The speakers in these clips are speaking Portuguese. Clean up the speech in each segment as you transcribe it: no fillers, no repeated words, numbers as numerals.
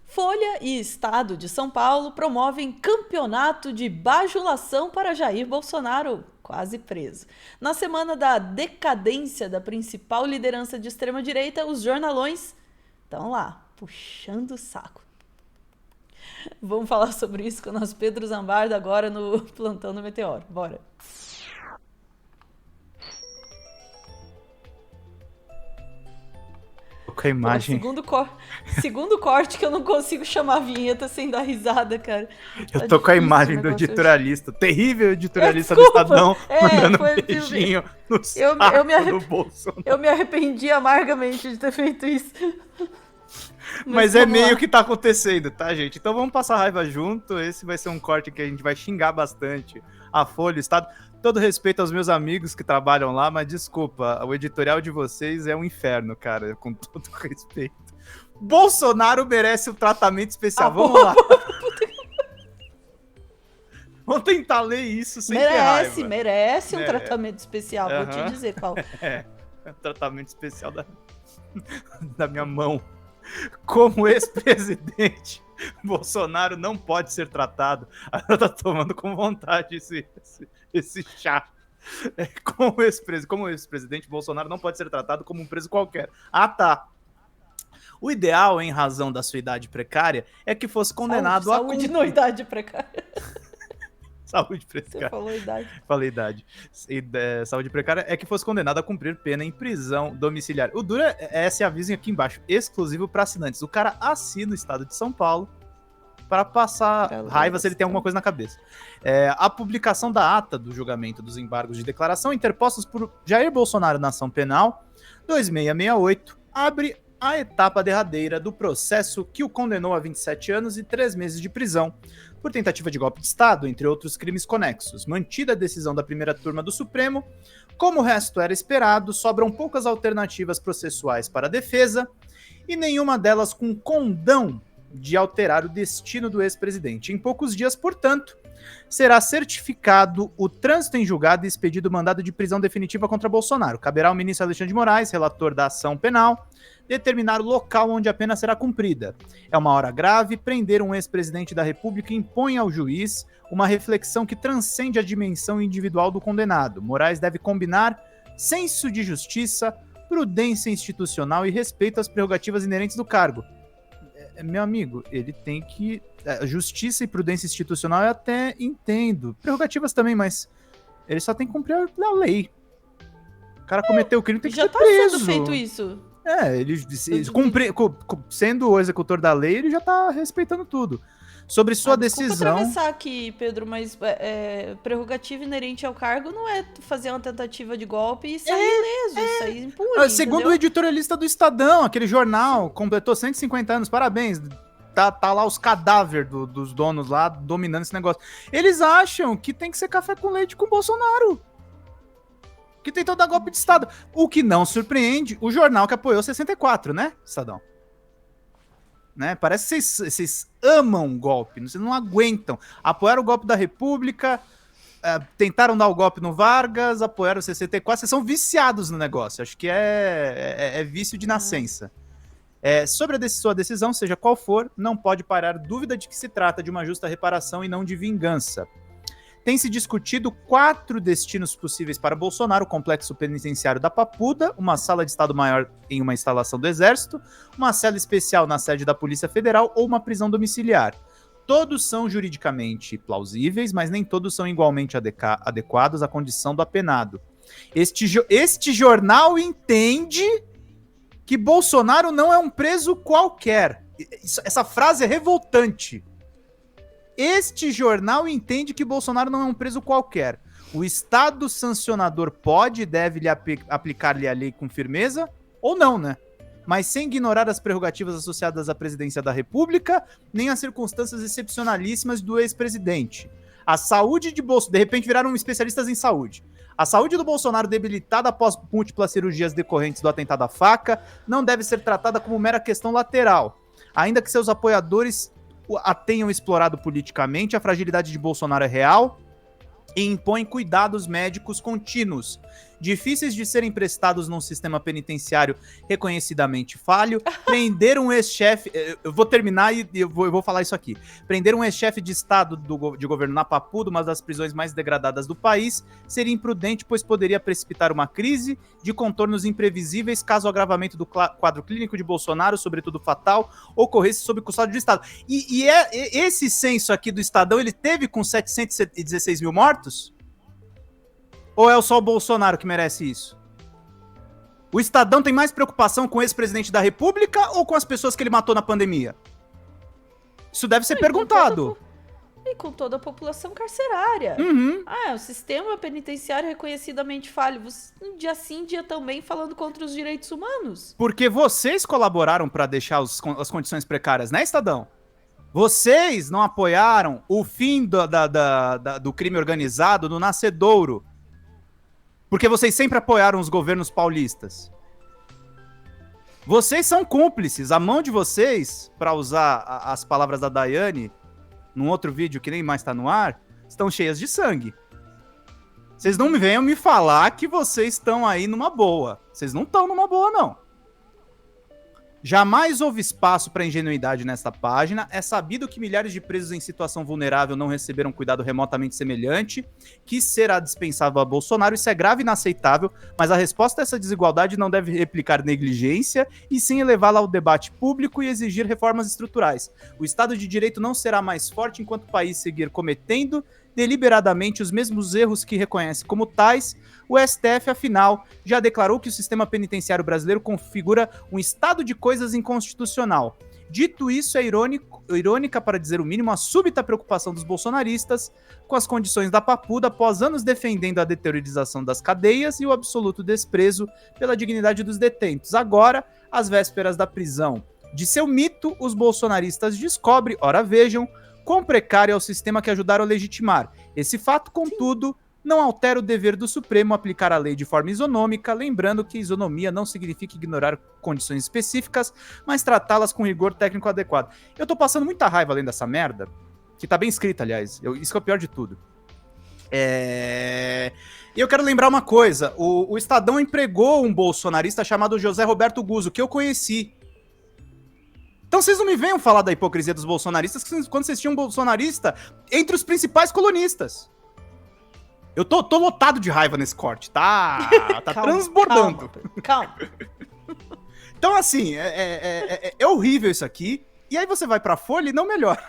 Folha e Estado de São Paulo promovem campeonato de bajulação para Jair Bolsonaro, quase preso. Na semana da decadência da principal liderança de extrema-direita, os jornalões estão lá, puxando o saco. Vamos falar sobre isso com o nosso Pedro Zambardo agora no Plantão do Meteoro. Bora! Com a imagem. Segundo corte que eu não consigo chamar a vinheta sem dar risada, cara. Eu tô com a imagem do editorialista, terrível editorialista do Desculpa. Estadão, mandando foi um beijinho no eu saco do Bolsonaro. Eu me arrependi amargamente de ter feito isso. Mas é meio que tá acontecendo, tá, gente? Então vamos passar raiva junto. Esse vai ser um corte que a gente vai xingar bastante a Folha, o Estado. Todo respeito aos meus amigos que trabalham lá, mas desculpa, o editorial de vocês é um inferno, cara, com todo respeito. Bolsonaro merece um tratamento especial. Vamos lá. Vamos tentar ler isso sem ter raiva. Merece um tratamento especial, vou te dizer qual. Um tratamento especial da minha mão. Como ex-presidente, Bolsonaro não pode ser tratado. Ela tá tomando com vontade esse chá. Como ex-presidente, Bolsonaro não pode ser tratado como um preso qualquer. Ah, tá. O ideal, em razão da sua idade precária, é que fosse condenado a... Saúde na idade precária. Saúde precária. Você falou idade. Falei idade. Saúde precária é que fosse condenado a cumprir pena em prisão domiciliar. O duro é esse aviso aqui embaixo, exclusivo para assinantes. O cara assina o Estado de São Paulo para passar raiva se ele tem alguma coisa na cabeça. A publicação da ata do julgamento dos embargos de declaração interpostos por Jair Bolsonaro na ação penal 2668 abre a etapa derradeira do processo que o condenou a 27 anos e 3 meses de prisão por tentativa de golpe de Estado, entre outros crimes conexos. Mantida a decisão da primeira turma do Supremo, como o resto era esperado, sobram poucas alternativas processuais para a defesa e nenhuma delas com condão de alterar o destino do ex-presidente. Em poucos dias, portanto, será certificado o trânsito em julgado e expedido o mandado de prisão definitiva contra Bolsonaro. Caberá ao ministro Alexandre de Moraes, relator da ação penal, determinar o local onde a pena será cumprida. É uma hora grave, prender um ex-presidente da República impõe ao juiz uma reflexão que transcende a dimensão individual do condenado. Moraes deve combinar senso de justiça, prudência institucional e respeito às prerrogativas inerentes do cargo. Meu amigo, ele tem que... Justiça e prudência institucional eu até entendo. Prerrogativas também, mas ele só tem que cumprir a lei. O cara cometeu o crime, tem que ser preso. Já tá sendo feito isso. Ele sendo o executor da lei, ele já tá respeitando tudo. Sobre sua decisão... Desculpa atravessar aqui, Pedro, mas prerrogativa inerente ao cargo não é fazer uma tentativa de golpe e sair ileso, sair impune, segundo o editorialista do Estadão, aquele jornal, completou 150 anos, parabéns. Tá lá os cadáveres dos donos lá, dominando esse negócio. Eles acham que tem que ser café com leite com o Bolsonaro. Que tentou dar golpe de Estado. O que não surpreende, o jornal que apoiou 64, né, Estadão? Né? Parece que vocês amam golpe, vocês não aguentam. Apoiaram o golpe da República, tentaram dar o golpe no Vargas, apoiaram o 64, vocês são viciados no negócio. Acho que é vício de nascença. Sobre a sua decisão, seja qual for, não pode parar dúvida de que se trata de uma justa reparação e não de vingança. Tem se discutido 4 destinos possíveis para Bolsonaro: o complexo penitenciário da Papuda, uma sala de Estado-Maior em uma instalação do Exército, uma cela especial na sede da Polícia Federal ou uma prisão domiciliar. Todos são juridicamente plausíveis, mas nem todos são igualmente adequados à condição do apenado. Este jornal entende que Bolsonaro não é um preso qualquer. Essa frase é revoltante. Este jornal entende que Bolsonaro não é um preso qualquer. O Estado sancionador pode e deve aplicar-lhe a lei com firmeza, ou não, né? Mas sem ignorar as prerrogativas associadas à presidência da República, nem as circunstâncias excepcionalíssimas do ex-presidente. A saúde de Bolsonaro... De repente viraram especialistas em saúde. A saúde do Bolsonaro, debilitada após múltiplas cirurgias decorrentes do atentado à faca, não deve ser tratada como mera questão lateral. Ainda que seus apoiadores a tenham explorado politicamente, a fragilidade de Bolsonaro é real e impõe cuidados médicos contínuos. difíceis de serem prestados num sistema penitenciário reconhecidamente falho, prender um ex-chefe... Eu vou terminar e eu vou falar isso aqui. Prender um ex-chefe de Estado de governo na Papuda, uma das prisões mais degradadas do país, seria imprudente, pois poderia precipitar uma crise de contornos imprevisíveis caso o agravamento do quadro clínico de Bolsonaro, sobretudo fatal, ocorresse sob custódia do Estado. E esse censo aqui do Estadão, ele teve com 716 mil mortos? Ou é só o Bolsonaro que merece isso? O Estadão tem mais preocupação com o ex-presidente da República ou com as pessoas que ele matou na pandemia? Isso deve ser perguntado. E com toda a população carcerária. Uhum. O sistema penitenciário reconhecidamente falho. Dia sim, dia também falando contra os direitos humanos. Porque vocês colaboraram para deixar as condições precárias, né, Estadão? Vocês não apoiaram o fim do crime organizado no Nascedouro. Porque vocês sempre apoiaram os governos paulistas. Vocês são cúmplices. A mão de vocês, para usar as palavras da Daiane, num outro vídeo que nem mais tá no ar, estão cheias de sangue. Vocês não venham me falar que vocês estão aí numa boa. Vocês não estão numa boa, não. Jamais houve espaço para ingenuidade nesta página. É sabido que milhares de presos em situação vulnerável não receberam cuidado remotamente semelhante, que será dispensável a Bolsonaro. Isso é grave e inaceitável, mas a resposta a essa desigualdade não deve replicar negligência, e sim elevá-la ao debate público e exigir reformas estruturais. O Estado de Direito não será mais forte enquanto o país seguir cometendo deliberadamente os mesmos erros que reconhece como tais. O STF, afinal, já declarou que o sistema penitenciário brasileiro configura um estado de coisas inconstitucional. Dito isso, é irônica, para dizer o mínimo, a súbita preocupação dos bolsonaristas com as condições da Papuda após anos defendendo a deteriorização das cadeias e o absoluto desprezo pela dignidade dos detentos. Agora, às vésperas da prisão de seu mito, os bolsonaristas descobrem, ora vejam, quão precário é o sistema que ajudaram a legitimar. Esse fato, contudo, não altera o dever do Supremo aplicar a lei de forma isonômica, lembrando que isonomia não significa ignorar condições específicas, mas tratá-las com rigor técnico adequado. Eu tô passando muita raiva além dessa merda, que tá bem escrita, aliás. Isso que é o pior de tudo. E eu quero lembrar uma coisa. O Estadão empregou um bolsonarista chamado José Roberto Guzzo, que eu conheci. Então vocês não me venham falar da hipocrisia dos bolsonaristas quando vocês tinham um bolsonarista entre os principais colunistas. Eu tô lotado de raiva nesse corte, tá calma, transbordando. Calma. Então, assim, é horrível isso aqui. E aí você vai pra Folha e não melhora.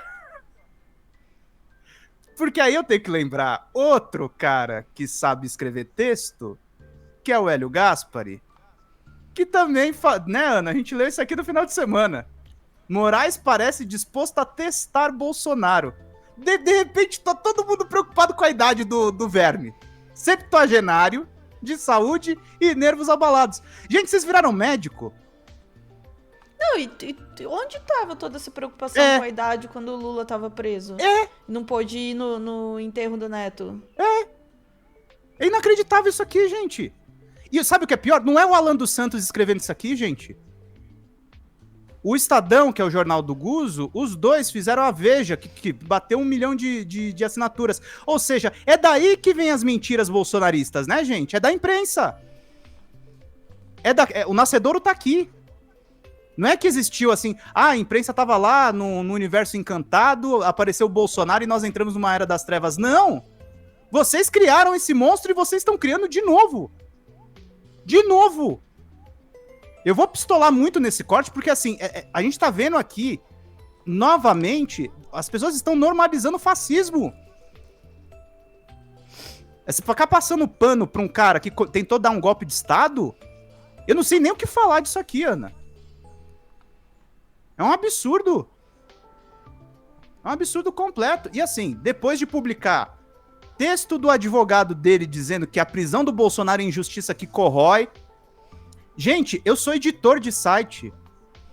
Porque aí eu tenho que lembrar outro cara que sabe escrever texto, que é o Hélio Gaspari, que também, né, Ana? A gente leu isso aqui no final de semana. Moraes parece disposto a testar Bolsonaro. De repente, tá todo mundo preocupado com a idade do verme. Septuagenário, de saúde e nervos abalados. Gente, vocês viraram médico? Não, e onde tava toda essa preocupação com a idade quando o Lula tava preso? Não pôde ir no enterro do neto? É inacreditável isso aqui, gente. E sabe o que é pior? Não é o Alan dos Santos escrevendo isso aqui, gente. O Estadão, que é o jornal do Guzzo, os dois fizeram a Veja, que bateu 1 milhão de assinaturas. Ou seja, é daí que vem as mentiras bolsonaristas, né, gente? É da imprensa. O Nascedouro tá aqui. Não é que existiu assim, a imprensa tava lá no universo encantado, apareceu o Bolsonaro e nós entramos numa era das trevas. Não! Vocês criaram esse monstro e vocês estão criando de novo. De novo! Eu vou pistolar muito nesse corte, porque assim, a gente tá vendo aqui, novamente, as pessoas estão normalizando o fascismo. Você ficar passando pano pra um cara que tentou dar um golpe de Estado, eu não sei nem o que falar disso aqui, Ana. É um absurdo. É um absurdo completo. E assim, depois de publicar texto do advogado dele dizendo que a prisão do Bolsonaro é injustiça que corrói. Gente, eu sou editor de site.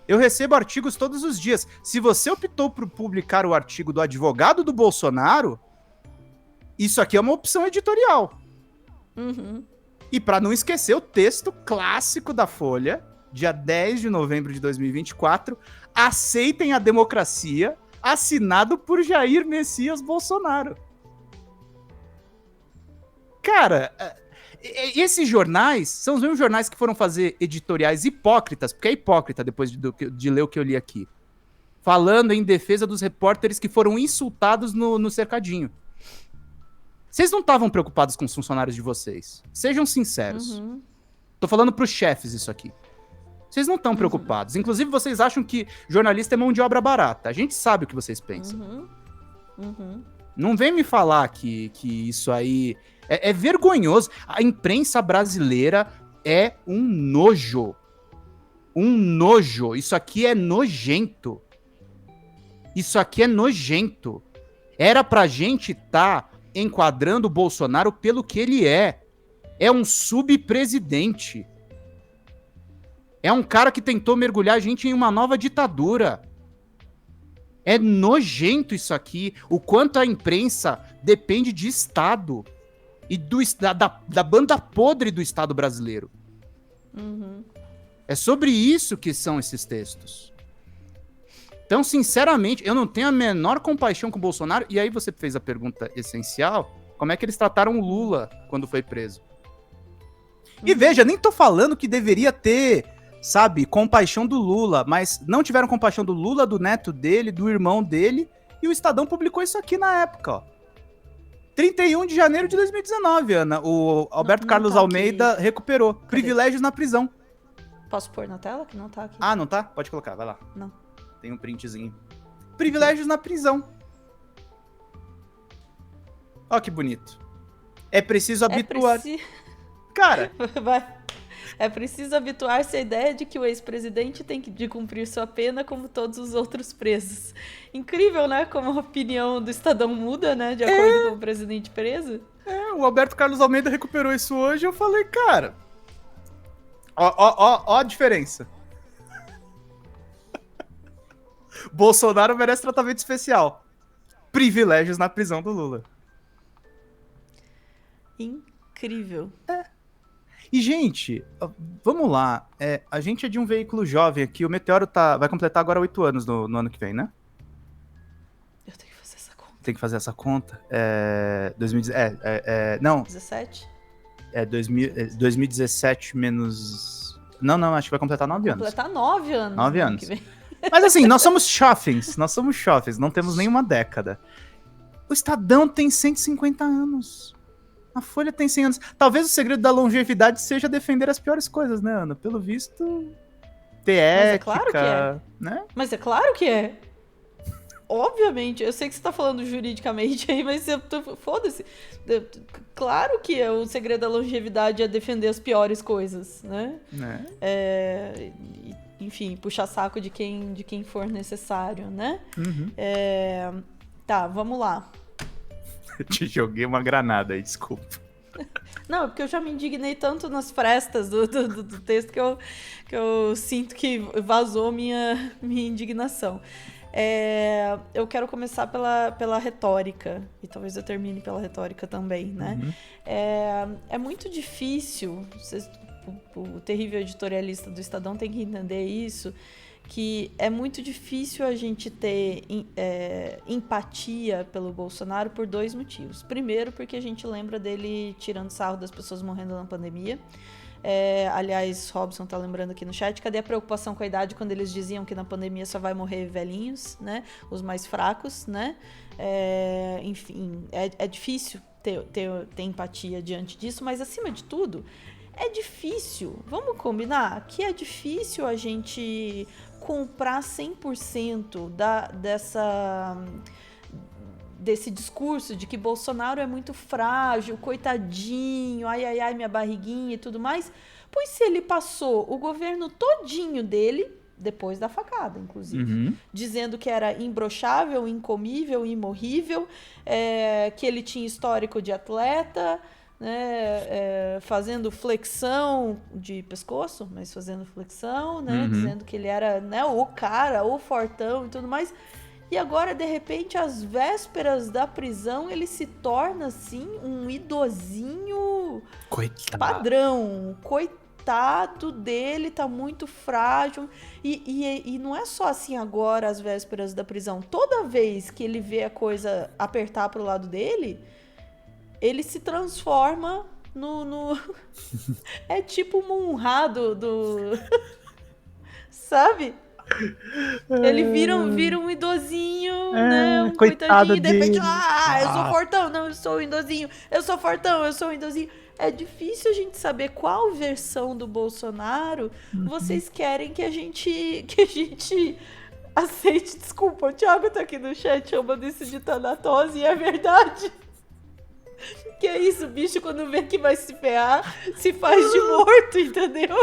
Eu recebo artigos todos os dias. Se você optou por publicar o artigo do advogado do Bolsonaro, isso aqui é uma opção editorial. Uhum. E para não esquecer o texto clássico da Folha, dia 10 de novembro de 2024, aceitem a democracia, assinado por Jair Messias Bolsonaro. Cara, E esses jornais são os mesmos jornais que foram fazer editoriais hipócritas, porque é hipócrita depois de ler o que eu li aqui, falando em defesa dos repórteres que foram insultados no cercadinho. Vocês não estavam preocupados com os funcionários de vocês. Sejam sinceros. Uhum. Tô falando pros chefes isso aqui. Vocês não estão preocupados. Inclusive, vocês acham que jornalista é mão de obra barata. A gente sabe o que vocês pensam. Não vem me falar que isso aí é vergonhoso. A imprensa brasileira é um nojo. Um nojo. Isso aqui é nojento. Isso aqui é nojento. Era pra gente tá enquadrando o Bolsonaro pelo que ele é. É um subpresidente. É um cara que tentou mergulhar a gente em uma nova ditadura. É nojento isso aqui. O quanto a imprensa depende de Estado. E da banda podre do Estado brasileiro. É sobre isso que são esses textos. Então, sinceramente, eu não tenho a menor compaixão com o Bolsonaro. E aí você fez a pergunta essencial. Como é que eles trataram o Lula quando foi preso? E veja, nem tô falando que deveria ter, sabe, compaixão do Lula. Mas não tiveram compaixão do Lula, do neto dele, do irmão dele. E o Estadão publicou isso aqui na época, ó. 31 de janeiro de 2019, Ana. O Alberto Carlos tá Almeida aqui. recuperou. Cadê? Privilégios na prisão. Posso pôr na tela? Que não tá aqui. Ah, não tá? Pode colocar, vai lá. Não. Tem um printzinho. Privilégios na prisão. Ó que bonito. É preciso habituar. Cara, É preciso habituar-se à ideia de que o ex-presidente tem de cumprir sua pena como todos os outros presos. Incrível, né? Como a opinião do Estadão muda, né? De acordo com o presidente preso. o Alberto Carlos Almeida recuperou isso hoje e eu falei, cara... Ó a diferença. Bolsonaro merece tratamento especial. Privilégios na prisão do Lula. Incrível. E, gente, vamos lá. A gente é de um veículo jovem aqui. O Meteoro vai completar agora 8 anos no ano que vem, né? Eu tenho que fazer essa conta. Tem que fazer essa conta. Não. 17? 2017 menos... Não, acho que vai completar 9 anos. Completar 9 anos. 9 no ano anos. que vem. Mas assim, nós somos jovens, não temos nenhuma década. O Estadão tem 150 anos. A Folha tem 100 anos. Talvez o segredo da longevidade seja defender as piores coisas, né, Ana? Pelo visto, ter ética, claro que é. Né? Mas é claro que é. Obviamente, eu sei que você tá falando juridicamente aí, mas foda-se. Claro que o segredo da longevidade é defender as piores coisas, né? Enfim, puxar saco de quem for necessário, né? Tá, vamos lá. Eu te joguei uma granada aí, desculpa. Não, é porque eu já me indignei tanto nas frestas do texto que eu sinto que vazou minha indignação. Eu quero começar pela retórica, e talvez eu termine pela retórica também, né? É muito difícil, o terrível editorialista do Estadão tem que entender isso, que é muito difícil a gente ter empatia pelo Bolsonaro por 2 motivos. Primeiro, porque a gente lembra dele tirando sarro das pessoas morrendo na pandemia. Aliás, Robson tá lembrando aqui no chat, cadê a preocupação com a idade quando eles diziam que na pandemia só vai morrer velhinhos, né? Os mais fracos, né? Enfim, é difícil ter empatia diante disso, mas acima de tudo, é difícil, vamos combinar, que é difícil a gente comprar 100% desse discurso de que Bolsonaro é muito frágil, coitadinho, ai, minha barriguinha e tudo mais, pois se ele passou o governo todinho dele, depois da facada, inclusive, dizendo que era imbrochável, incomível, imorrível, que ele tinha histórico de atleta, né, fazendo flexão de pescoço, mas fazendo flexão, né, dizendo que ele era, né, o cara, o fortão e tudo mais. E agora, de repente, às vésperas da prisão, ele se torna, assim, um idosinho padrão. Coitado dele, tá muito frágil. E não é só assim agora, às vésperas da prisão. Toda vez que ele vê a coisa apertar pro lado dele, ele se transforma no... É tipo o Munra sabe? Ele vira um idosinho, né? Um Coitada coitadinho, e de repente, dele. eu sou fortão, não, eu sou um idosinho, eu sou fortão, eu sou um idosinho. É difícil a gente saber qual versão do Bolsonaro vocês querem que a gente aceite. Desculpa, o Thiago tá aqui no chat chamando isso de tanatose, e é verdade. Que é isso, bicho, quando vê que vai se ferrar, se faz de morto, entendeu?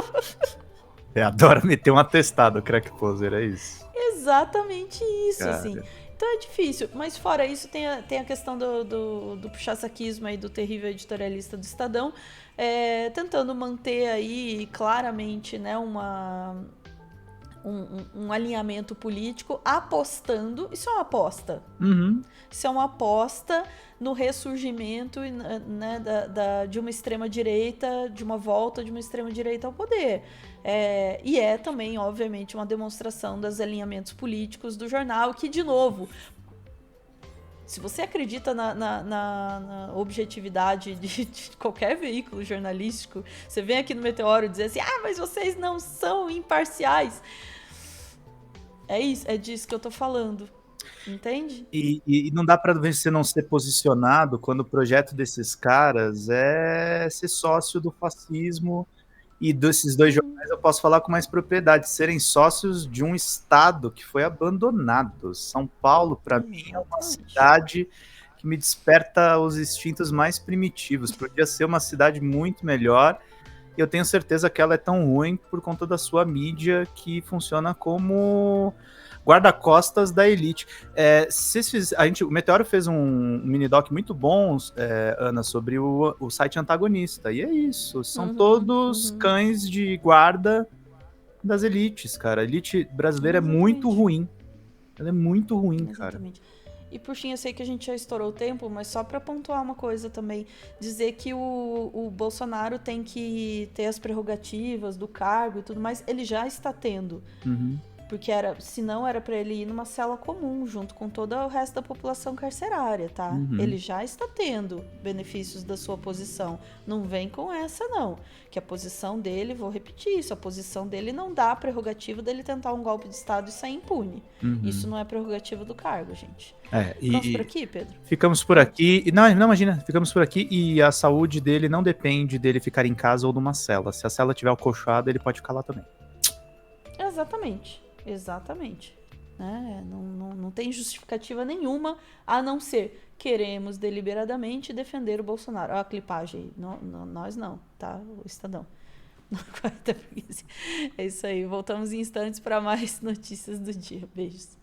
Adora meter um atestado, crack poser, é isso. Exatamente isso, Cara. assim. Então é difícil, mas fora isso tem a questão do puxa-saquismo aí do terrível editorialista do Estadão, tentando manter aí claramente, né, um alinhamento político, apostando, isso é uma aposta, isso é uma aposta no ressurgimento, né, de uma extrema-direita, de uma volta de uma extrema-direita ao poder. E é também, obviamente, uma demonstração dos alinhamentos políticos do jornal, que, de novo, se você acredita na objetividade de qualquer veículo jornalístico, você vem aqui no Meteoro dizer assim, mas vocês não são imparciais. É isso, é disso que eu tô falando. Entende? E não dá pra você não ser posicionado quando o projeto desses caras é ser sócio do fascismo. E desses dois jornais eu posso falar com mais propriedade, serem sócios de um estado que foi abandonado. São Paulo, para mim, é uma cidade que me desperta os instintos mais primitivos. Podia ser uma cidade muito melhor, e eu tenho certeza que ela é tão ruim por conta da sua mídia, que funciona como guarda-costas da elite. O Meteoro fez um mini-doc muito bom, Ana, sobre o site antagonista, e é isso, são todos cães de guarda das elites, cara. A elite brasileira é muito ruim, ela é muito ruim, Exatamente. Cara. E, Puxinha, eu sei que a gente já estourou o tempo, mas só para pontuar uma coisa também, dizer que o Bolsonaro tem que ter as prerrogativas do cargo e tudo mais, ele já está tendo. Porque senão era para ele ir numa cela comum, junto com todo o resto da população carcerária, tá? Ele já está tendo benefícios da sua posição. Não vem com essa, não. Que a posição dele, vou repetir isso, a posição dele não dá a prerrogativa dele tentar um golpe de Estado e sair impune. Isso não é prerrogativa do cargo, gente. Ficamos por aqui, Pedro? Ficamos por aqui. Não, imagina, ficamos por aqui e a saúde dele não depende dele ficar em casa ou numa cela. Se a cela tiver acolchoada, ele pode ficar lá também. Exatamente. Não tem justificativa nenhuma a não ser queremos deliberadamente defender o Bolsonaro. Olha a clipagem aí. Nós não, tá? O Estadão. É isso aí. Voltamos em instantes para mais notícias do dia. Beijos.